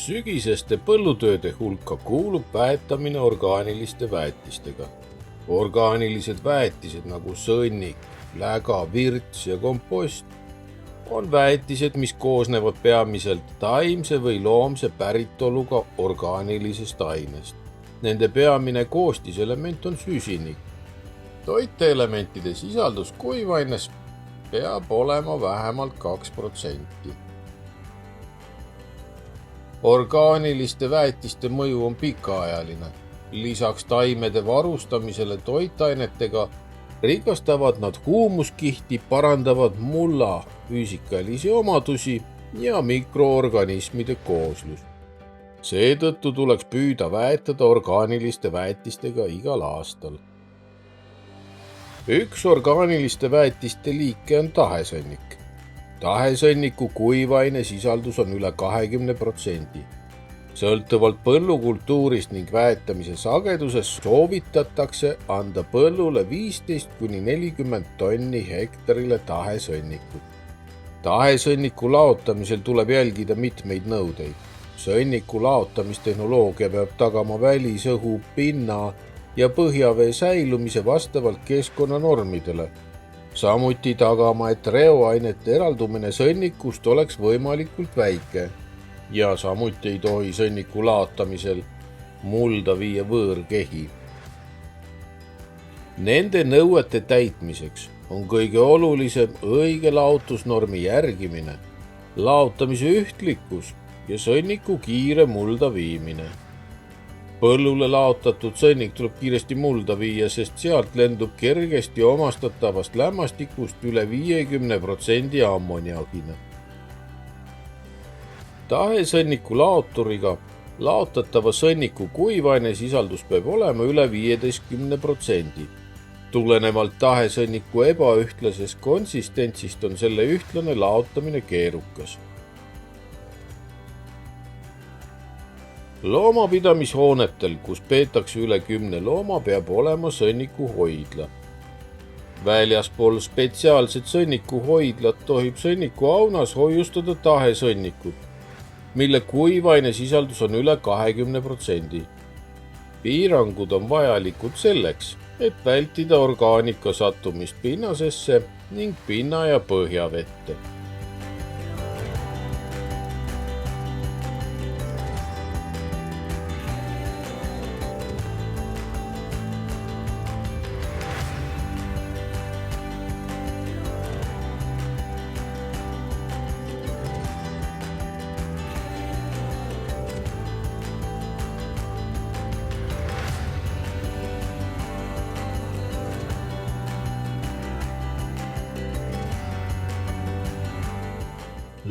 Sügiseste põllutööde hulka kuulub väetamine orgaaniliste väetistega. Orgaanilised väetised nagu sõnnik, läga, virts ja kompost on väetised, mis koosnevad peamiselt taimse või loomse päritoluga orgaanilisest ainest. Nende peamine koostiselement on süsinik. Toiteelementide sisaldus kuivaines peab olema vähemalt 2%. Orgaaniliste väetiste mõju on pikaajaline. Lisaks taimede varustamisele toitainetega rikastavad nad huumuskihti, parandavad mulla füüsikalisi omadusi ja mikroorganismide kooslust. Seetõttu tuleks püüda väetada orgaaniliste väetistega igal aastal. Üks orgaaniliste väetiste liike on tahesõnnik. Tahesõnniku kuivaine sisaldus on üle 20%. Sõltuvalt põllukultuurist ning väetamise sagedusest soovitatakse anda põllule 15–40 tonni hektarile tahesõnnikut. Tahesõnniku laotamisel tuleb jälgida mitmeid nõudeid. Sõnniku laotamistehnoloogia peab tagama välisõhu, pinna ja põhjavee säilumise vastavalt keskkonnanormidele. Samuti tagama, et reoainete eraldumine sõnnikust oleks võimalikult väike ja samuti ei tohi sõnniku laotamisel mulda viia võõrkehi. Nende nõuete täitmiseks on kõige olulisem õige laotusnormi järgimine, laotamise ühtlikkus ja sõnniku kiire mulda viimine. Põllule laotatud sõnnik tuleb kiiresti mulda viia, sest sealt lendub kergesti omastatavast lämmastikust üle 50% ammoniagina. Tahesõnniku laoturiga laotatava sõnniku kuivaine sisaldus peab olema üle 15%. Tulenevalt tahesõnniku ebaühtlasest konsistentsist on selle ühtlane laotamine keerukas. Loomapidamishoonetel, kus peetakse üle 10 looma, peab olema sõnnikuhoidla. Väljaspool spetsiaalset sõnnikuhoidlat tohib sõnnikuaunas hoiustada tahesõnnikut, mille kuivaine sisaldus on üle 20%. Piirangud on vajalikud selleks, et vältida orgaanika sattumist pinnasesse ning pinna- ja põhjavette.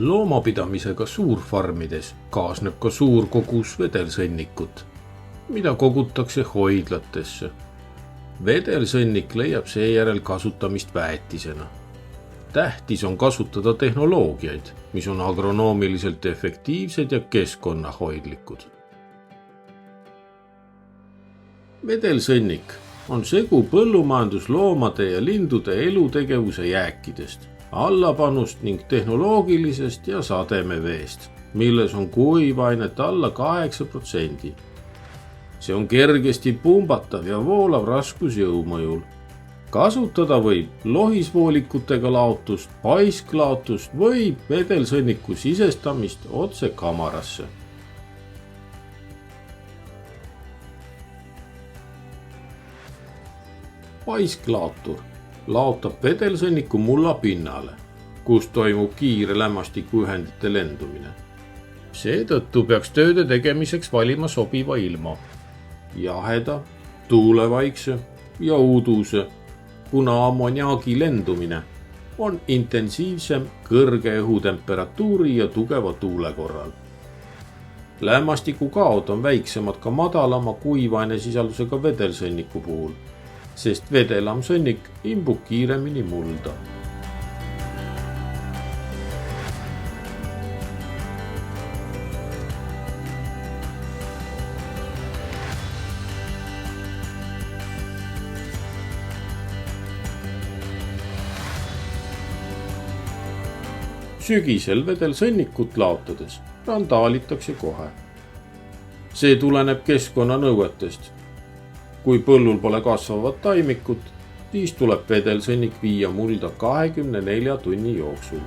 Loomapidamisega suurfarmides kaasneb ka suur kogus vedelsõnnikut, mida kogutakse hoidlatesse. Vedelsõnnik leiab seejärel kasutamist väetisena. Tähtis on kasutada tehnoloogiaid, mis on agronoomiliselt efektiivsed ja keskkonnahoidlikud. Vedelsõnnik on segu põllumajandusloomade ja lindude elutegevuse jääkidest, allapanust ning tehnoloogilisest ja sademeveest, milles on kuivainet alla 8%. See on kergesti pumbatav ja voolav raskusjõu mõjul. Kasutada võib lohisvoolikutega laotust, paisklaotust või vedelsõnniku sisestamist otse kamarasse. Paisklaatur laotab vedelsõnniku mulla pinnale, kus toimub kiire lämmastikuühendite lendumine. Seetõttu peaks tööde tegemiseks valima sobiva ilma, jaheda, tuulevaikse ja uduse, kuna ammoniaagi lendumine on intensiivsem kõrge õhutemperatuuri ja tugeva tuule korral. Lämmastiku kaod on väiksemad ka madalama kuivaine sisaldusega vedelsõnniku puhul, sest vedelam sõnnik imbub kiiremini mulda. Sügisel vedelsõnnikut laotades randaalitakse kohe. See tuleneb keskkonnanõuetest. Kui põllul pole kasvavat taimikut, siis tuleb vedelsõnnik viia mulda 24 tunni jooksul.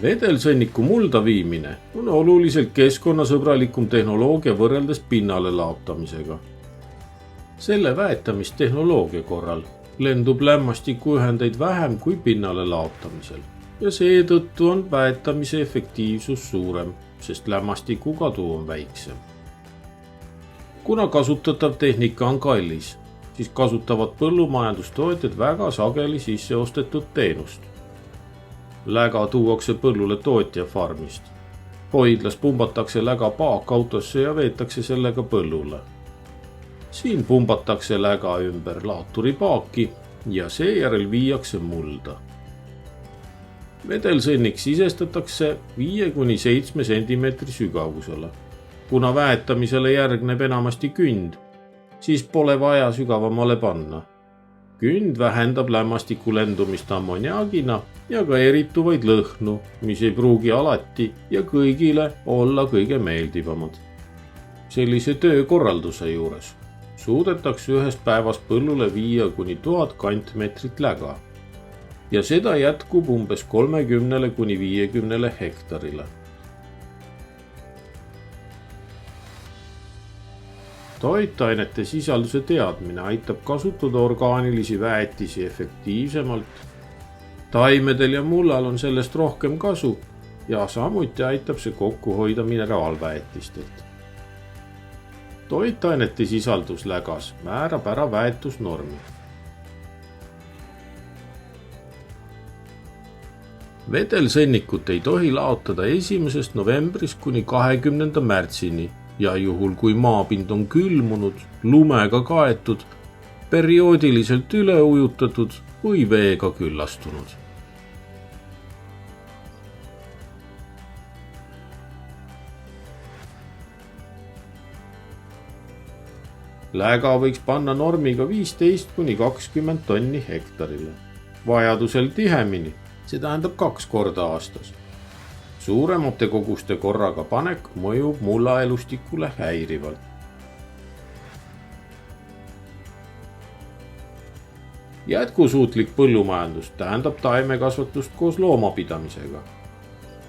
Vedelsõnniku mulda viimine on oluliselt keskkonnasõbralikum tehnoloogia võrreldes pinnale laotamisega. Selle väetamistehnoloogia korral lendub lämmastikuühendeid vähem kui pinnale laotamisel ja seetõttu on väetamise efektiivsus suurem, sest lämmastiku kadu on väiksem. Kuna kasutatav tehnika on kallis, siis kasutavad põllumajandustootjad väga sageli sisse ostetud teenust. Läga tuuakse põllule tootja farmist. Hoidlas pumbatakse läga paakautosse ja veetakse sellega põllule. Siin pumbatakse läga ümber laoturi paaki ja seejärel viiakse mulda. Vedelsõnnik sisestatakse 5–7 sentimeetri sügavusele. Kuna väetamisele järgneb enamasti künd, siis pole vaja sügavamale panna. Künd vähendab lämmastiku lendumist ammoniaagina ja ka erituvaid lõhnu, mis ei pruugi alati ja kõigile olla kõige meeldivamad. Sellise töökorralduse juures suudetakse ühes päevas põllule viia kuni 1000 kantmeetrit läga ja seda jätkub umbes 30–50 hektarile. Toitainete sisalduse teadmine aitab kasutada orgaanilisi väetisi efektiivsemalt. Taimedel ja mullal on sellest rohkem kasu ja samuti aitab see kokku hoida mineraalväetistelt. Toitainete sisaldus lägas määrab ära väetusnormi. Vedelsõnnikut ei tohi laotada 1. novembrist kuni 20. märtsini ja juhul kui maapind on külmunud, lumega kaetud, perioodiliselt üle ujutatud või veega küllastunud. Läga võiks panna normiga 15–20 tonni hektarile. Vajadusel tihemini, see tähendab 2 korda aastas. Suuremate koguste korraga panek mõjub mullaelustikule häirivalt. Jätkusuutlik põllumajandus tähendab taimekasvatust koos loomapidamisega.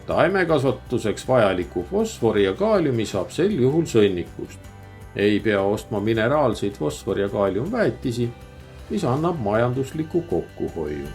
Taimekasvatuseks vajaliku fosfori ja kaaliumi saab sel juhul sõnnikust. Ei pea ostma mineraalseid fosfor- ja kaaliumväetisi, mis annab majandusliku kokkuhoiu.